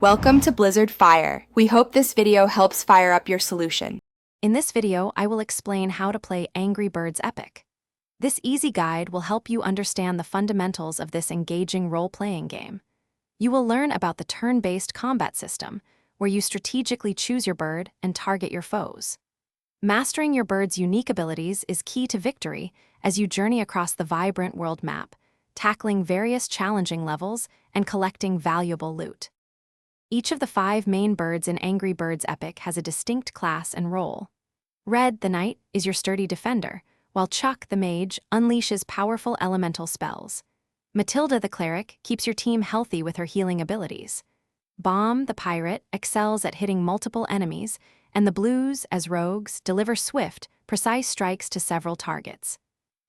Welcome to Blizzard Fire. We hope this video helps fire up your solution. In this video, I will explain how to play Angry Birds Epic. This easy guide will help you understand the fundamentals of this engaging role-playing game. You will learn about the turn-based combat system, where you strategically choose your bird and target your foes. Mastering your bird's unique abilities is key to victory as you journey across the vibrant world map, tackling various challenging levels and collecting valuable loot. Each of the 5 main birds in Angry Birds Epic has a distinct class and role. Red, the knight, is your sturdy defender, while Chuck, the mage, unleashes powerful elemental spells. Matilda, the cleric, keeps your team healthy with her healing abilities. Bomb, the pirate, excels at hitting multiple enemies, and the blues, as rogues, deliver swift, precise strikes to several targets.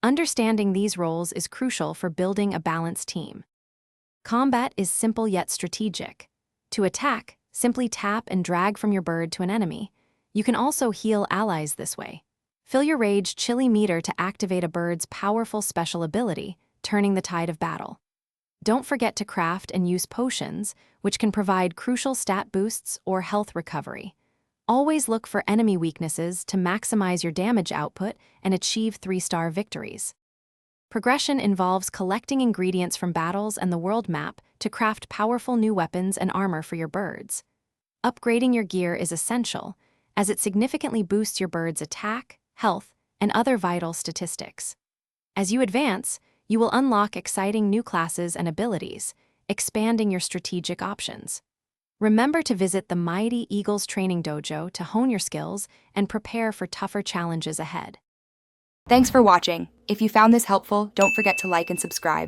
Understanding these roles is crucial for building a balanced team. Combat is simple yet strategic. To attack, simply tap and drag from your bird to an enemy. You can also heal allies this way. Fill your rage chili meter to activate a bird's powerful special ability, turning the tide of battle. Don't forget to craft and use potions, which can provide crucial stat boosts or health recovery. Always look for enemy weaknesses to maximize your damage output and achieve 3-star victories. Progression involves collecting ingredients from battles and the world map to craft powerful new weapons and armor for your birds. Upgrading your gear is essential, as it significantly boosts your bird's attack, health, and other vital statistics. As you advance, you will unlock exciting new classes and abilities, expanding your strategic options. Remember to visit the Mighty Eagles Training Dojo to hone your skills and prepare for tougher challenges ahead. Thanks for watching. If you found this helpful, don't forget to like and subscribe.